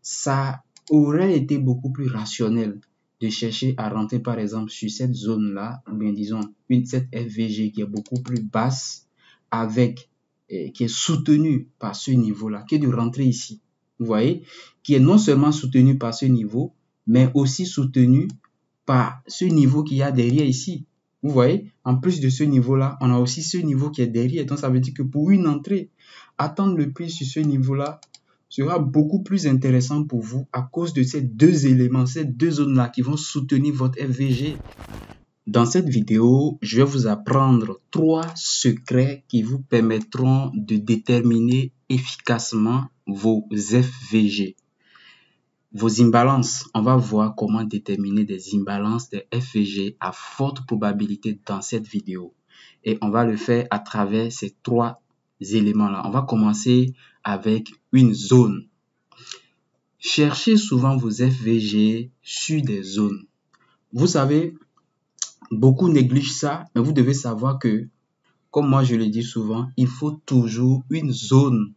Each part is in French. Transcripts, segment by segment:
ça aurait été beaucoup plus rationnel de chercher à rentrer par exemple sur cette zone-là, ou bien disons cette FVG qui est beaucoup plus basse, qui est soutenue par ce niveau-là, que de rentrer ici. Vous voyez, qui est non seulement soutenue par ce niveau, mais aussi soutenue par ce niveau qu'il y a derrière ici. Vous voyez, en plus de ce niveau-là, on a aussi ce niveau qui est derrière. Donc, ça veut dire que pour une entrée, attendre le prix sur ce niveau-là sera beaucoup plus intéressant pour vous à cause de ces deux éléments, ces deux zones-là qui vont soutenir votre FVG. Dans cette vidéo, je vais vous apprendre 3 secrets qui vous permettront de déterminer efficacement vos FVG. Vos imbalances, on va voir comment déterminer des imbalances des FVG à forte probabilité dans cette vidéo. Et on va le faire à travers ces 3 éléments-là. On va commencer avec une zone. Cherchez souvent vos FVG sur des zones. Vous savez, beaucoup négligent ça, mais vous devez savoir que, comme moi je le dis souvent, il faut toujours une zone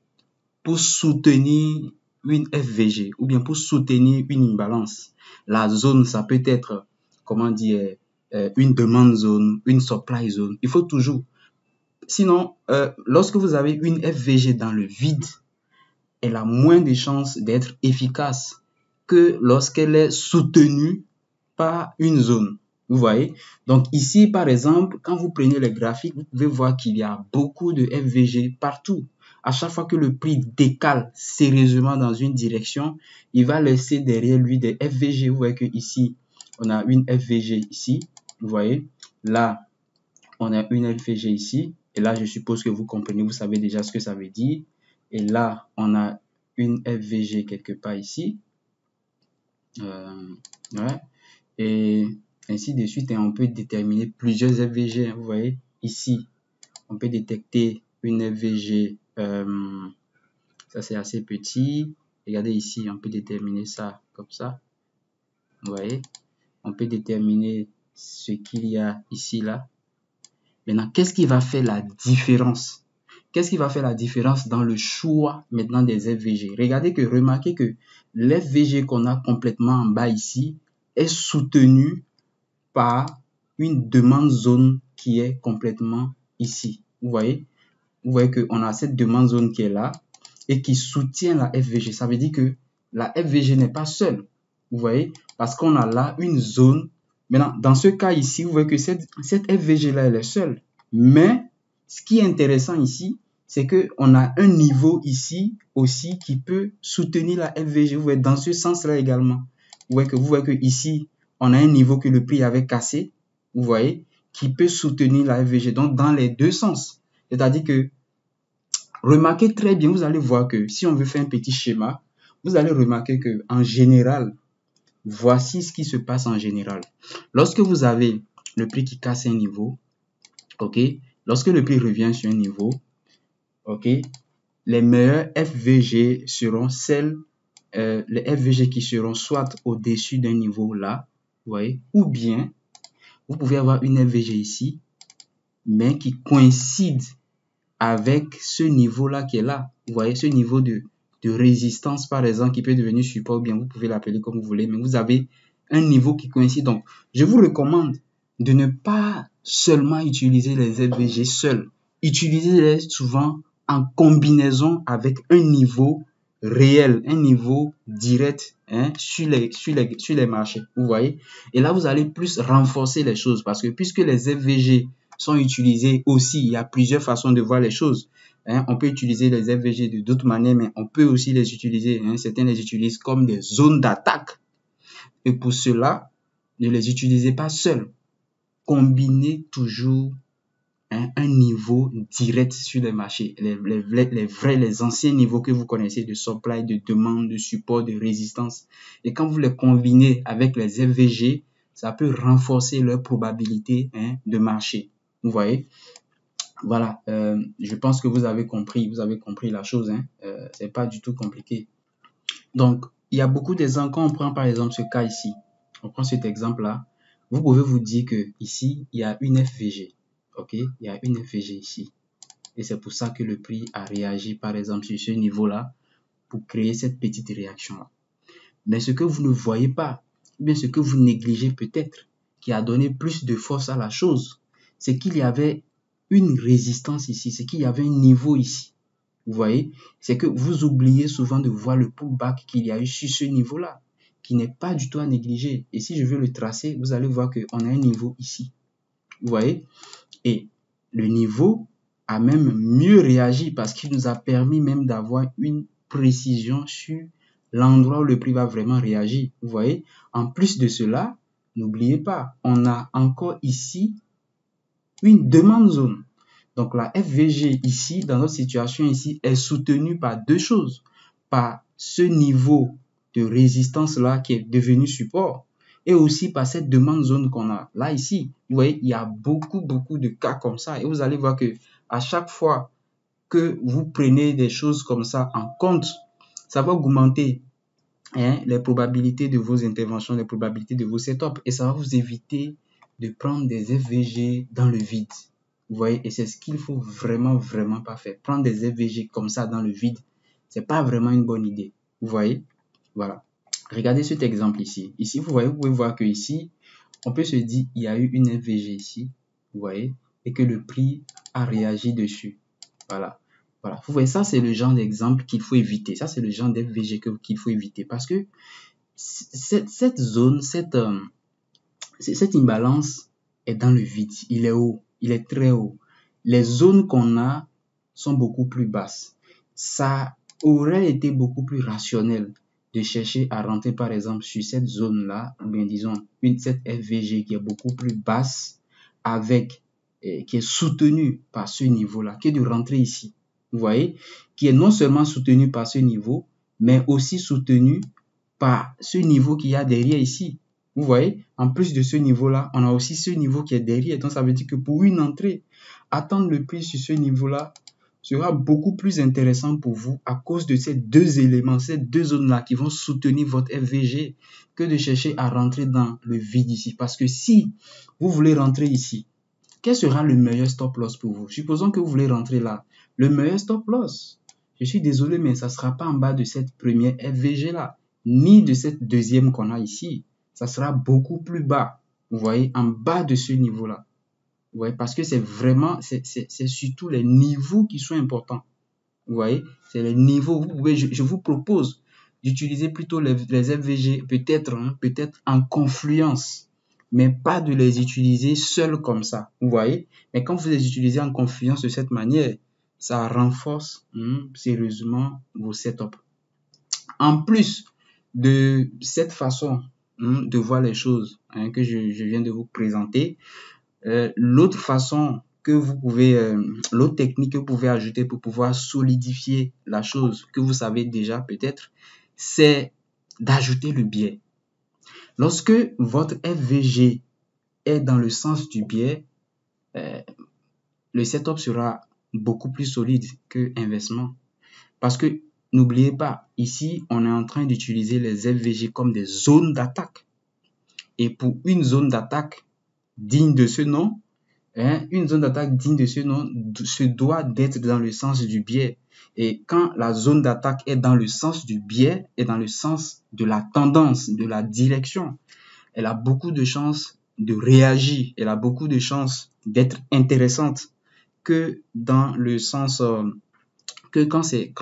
pour soutenir une FVG ou bien pour soutenir une imbalance. La zone, ça peut être, comment dire, une demande zone, une supply zone. Il faut toujours. Sinon, lorsque vous avez une FVG dans le vide, elle a moins de chances d'être efficace que lorsqu'elle est soutenue par une zone. Vous voyez? Donc ici, par exemple, quand vous prenez les graphiques, vous pouvez voir qu'il y a beaucoup de FVG partout. À chaque fois que le prix décale sérieusement dans une direction, il va laisser derrière lui des FVG. Vous voyez que ici, on a une FVG ici. Vous voyez? Là, on a une FVG ici. Et là, je suppose que vous comprenez, vous savez déjà ce que ça veut dire. Et là, on a une FVG quelque part ici. Ouais. Et ainsi de suite. Et on peut déterminer plusieurs FVG. Vous voyez, ici, on peut détecter une FVG. Ça, c'est assez petit. Regardez ici, on peut déterminer ça comme ça. Vous voyez, on peut déterminer ce qu'il y a ici, là. Maintenant, qu'est-ce qui va faire la différence? Qu'est-ce qui va faire la différence dans le choix maintenant des FVG? Remarquez que l'FVG qu'on a complètement en bas ici est soutenu par une demande zone qui est complètement ici. Vous voyez qu'on a cette demande zone qui est là et qui soutient la FVG. Ça veut dire que la FVG n'est pas seule. Vous voyez, parce qu'on a là une zone. Maintenant, dans ce cas ici, vous voyez que cette FVG-là, elle est seule. Mais, ce qui est intéressant ici, c'est qu'on a un niveau ici aussi qui peut soutenir la FVG. Vous voyez, dans ce sens-là également. Vous voyez que ici, on a un niveau que le prix avait cassé. Vous voyez, qui peut soutenir la FVG. Donc, dans les deux sens. C'est-à-dire que, remarquez très bien, vous allez voir que si on veut faire un petit schéma, vous allez remarquer que en général, voici ce qui se passe en général. Lorsque vous avez le prix qui casse un niveau, ok, lorsque le prix revient sur un niveau, ok, les meilleurs FVG seront les FVG qui seront soit au-dessus d'un niveau là, vous voyez, ou bien vous pouvez avoir une FVG ici, mais qui coïncide avec ce niveau-là qui est là. Vous voyez, ce niveau de résistance, par exemple, qui peut devenir support, ou bien vous pouvez l'appeler comme vous voulez, mais vous avez un niveau qui coïncide. Donc, je vous recommande de ne pas seulement utiliser les FVG seuls. Utilisez-les souvent en combinaison avec un niveau réel, un niveau direct sur les marchés. Vous voyez? Et là, vous allez plus renforcer les choses parce que puisque les FVG sont utilisés aussi, il y a plusieurs façons de voir les choses. On peut utiliser les FVG de d'autres manières, mais on peut aussi les utiliser. Certains les utilisent comme des zones d'attaque. Et pour cela, ne les utilisez pas seuls. Combinez toujours un niveau direct sur les marchés. Les anciens niveaux que vous connaissez de supply, de demande, de support, de résistance. Et quand vous les combinez avec les FVG, ça peut renforcer leur probabilité de marché. Vous voyez? Voilà, je pense que vous avez compris la chose. C'est pas du tout compliqué. Donc, il y a beaucoup d'exemples. Quand on prend par exemple ce cas ici, on prend cet exemple-là, vous pouvez vous dire que ici, il y a une FVG. Ok, il y a une FVG ici. Et c'est pour ça que le prix a réagi par exemple sur ce niveau-là pour créer cette petite réaction-là. Mais ce que vous ne voyez pas, ou bien ce que vous négligez peut-être, qui a donné plus de force à la chose, c'est qu'il y avait une résistance ici, c'est qu'il y avait un niveau ici. Vous voyez, c'est que vous oubliez souvent de voir le pullback qu'il y a eu sur ce niveau-là, qui n'est pas du tout à négliger. Et si je veux le tracer, vous allez voir qu'on a un niveau ici. Vous voyez? Et le niveau a même mieux réagi parce qu'il nous a permis même d'avoir une précision sur l'endroit où le prix va vraiment réagir. Vous voyez? En plus de cela, n'oubliez pas, on a encore ici une demande zone. Donc la FVG ici, dans notre situation ici, est soutenue par deux choses. Par ce niveau de résistance-là qui est devenu support et aussi par cette demande zone qu'on a là ici. Vous voyez, il y a beaucoup de cas comme ça et vous allez voir que à chaque fois que vous prenez des choses comme ça en compte, ça va augmenter les probabilités de vos interventions, les probabilités de vos setups et ça va vous éviter de prendre des FVG dans le vide. Vous voyez, et c'est ce qu'il faut vraiment pas faire. Prendre des FVG comme ça dans le vide, c'est pas vraiment une bonne idée. Vous voyez, voilà. Regardez cet exemple ici. Ici, vous voyez, vous pouvez voir que ici, on peut se dire il y a eu une FVG ici, vous voyez, et que le prix a réagi dessus. Voilà. Voilà. Vous voyez, ça, c'est le genre d'exemple qu'il faut éviter. Ça, c'est le genre d'FVG qu'il faut éviter parce que cette zone, cette imbalance est dans le vide. Il est haut. Il est très haut. Les zones qu'on a sont beaucoup plus basses. Ça aurait été beaucoup plus rationnel de chercher à rentrer par exemple sur cette zone-là, ou bien disons cette FVG qui est beaucoup plus basse avec qui est soutenue par ce niveau-là, que de rentrer ici. Vous voyez, qui est non seulement soutenu par ce niveau, mais aussi soutenu par ce niveau qu'il y a derrière ici. Vous voyez, en plus de ce niveau-là, on a aussi ce niveau qui est derrière. Donc, ça veut dire que pour une entrée, attendre le prix sur ce niveau-là sera beaucoup plus intéressant pour vous à cause de ces deux éléments, ces deux zones-là qui vont soutenir votre FVG que de chercher à rentrer dans le vide ici. Parce que si vous voulez rentrer ici, quel sera le meilleur stop loss pour vous? Supposons que vous voulez rentrer là. Le meilleur stop loss, je suis désolé, mais ça ne sera pas en bas de cette première FVG-là, ni de cette deuxième qu'on a ici. Ça sera beaucoup plus bas. Vous voyez, en bas de ce niveau-là. Vous voyez, parce que c'est vraiment, c'est surtout les niveaux qui sont importants. Vous voyez, c'est les niveaux. Vous pouvez, je vous propose d'utiliser plutôt les FVG, peut-être en confluence, mais pas de les utiliser seuls comme ça. Vous voyez, mais quand vous les utilisez en confluence de cette manière, ça renforce sérieusement vos setups. En plus de cette façon de voir les choses que je viens de vous présenter, l'autre façon que vous pouvez, l'autre technique que vous pouvez ajouter pour pouvoir solidifier la chose que vous savez déjà peut-être, c'est d'ajouter le biais. Lorsque votre FVG est dans le sens du biais, le setup sera beaucoup plus solide que inversement. Parce que n'oubliez pas, ici, on est en train d'utiliser les FVG comme des zones d'attaque. Et pour une zone d'attaque digne de ce nom, une zone d'attaque digne de ce nom se doit d'être dans le sens du biais. Et quand la zone d'attaque est dans le sens du biais, est dans le sens de la tendance, de la direction, elle a beaucoup de chances de réagir, elle a beaucoup de chances d'être intéressante que dans le sens que quand c'est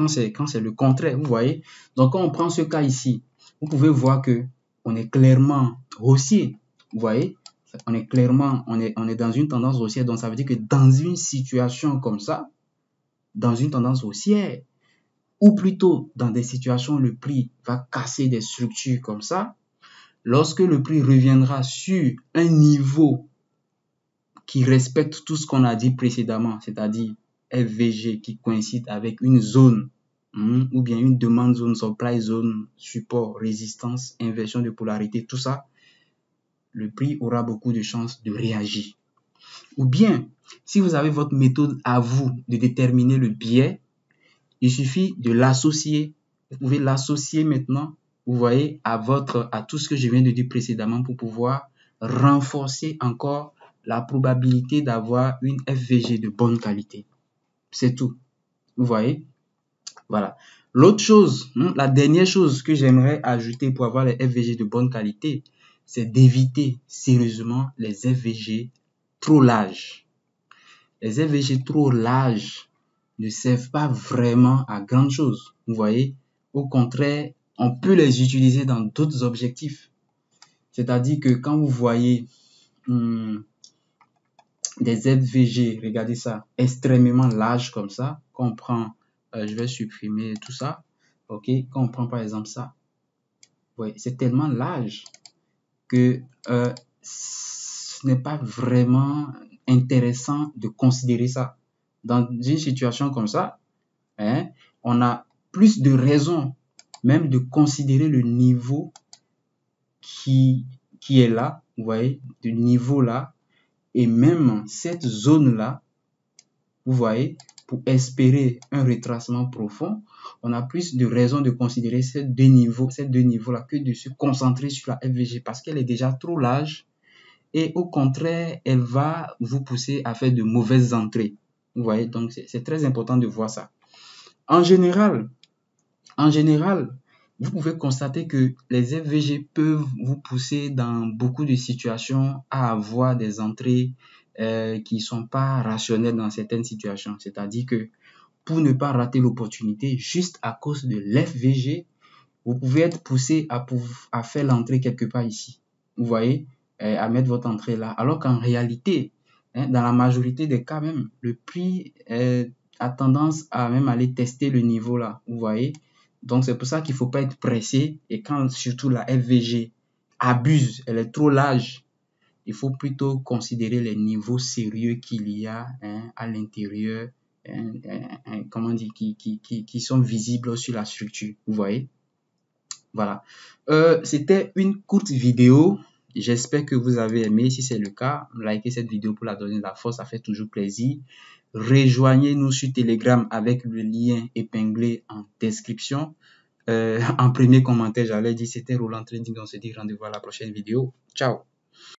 le contraire, vous voyez. Donc quand on prend ce cas ici, vous pouvez voir que on est clairement haussier, vous voyez. On est clairement, on est dans une tendance haussière, donc ça veut dire que dans une situation comme ça, dans une tendance haussière, ou plutôt dans des situations où le prix va casser des structures comme ça, lorsque le prix reviendra sur un niveau qui respecte tout ce qu'on a dit précédemment, c'est-à-dire FVG qui coïncide avec une zone ou bien une demande zone, supply zone, support, résistance, inversion de polarité, tout ça, le prix aura beaucoup de chances de réagir. Ou bien, si vous avez votre méthode à vous de déterminer le biais, il suffit de l'associer. Vous pouvez l'associer maintenant, vous voyez, à tout ce que je viens de dire précédemment pour pouvoir renforcer encore la probabilité d'avoir une FVG de bonne qualité. C'est tout. Vous voyez? Voilà. L'autre chose, la dernière chose que j'aimerais ajouter pour avoir les FVG de bonne qualité, c'est d'éviter sérieusement les FVG trop larges. Les FVG trop larges ne servent pas vraiment à grand chose. Vous voyez, au contraire, on peut les utiliser dans d'autres objectifs. C'est-à-dire que quand vous voyez des FVG, regardez ça, extrêmement larges comme ça, quand on prend, je vais supprimer tout ça, ok, quand on prend par exemple ça, ouais, c'est tellement large que ce n'est pas vraiment intéressant de considérer ça. Dans une situation comme ça, hein, on a plus de raisons même de considérer le niveau qui est là, vous voyez, le niveau là, et même cette zone-là, vous voyez, pour espérer un retracement profond, on a plus de raisons de considérer ces deux niveaux-là que de se concentrer sur la FVG parce qu'elle est déjà trop large et au contraire, elle va vous pousser à faire de mauvaises entrées. Vous voyez, donc c'est très important de voir ça. En général, vous pouvez constater que les FVG peuvent vous pousser dans beaucoup de situations à avoir des entrées qui ne sont pas rationnelles dans certaines situations. C'est-à-dire que pour ne pas rater l'opportunité, juste à cause de l'FVG, vous pouvez être poussé à faire l'entrée quelque part ici. Vous voyez, à mettre votre entrée là. Alors qu'en réalité, dans la majorité des cas même, le prix a tendance à même aller tester le niveau là. Vous voyez. Donc c'est pour ça qu'il ne faut pas être pressé. Et quand surtout la FVG abuse, elle est trop large, il faut plutôt considérer les niveaux sérieux qu'il y a à l'intérieur, comment dire, qui sont visibles sur la structure. Vous voyez. Voilà. C'était une courte vidéo. J'espère que vous avez aimé. Si c'est le cas, likez cette vidéo pour la donner de la force. Ça fait toujours plaisir. Rejoignez-nous sur Telegram avec le lien épinglé en description. En premier commentaire, j'allais dire c'était Roland Trading. On se dit rendez-vous à la prochaine vidéo. Ciao.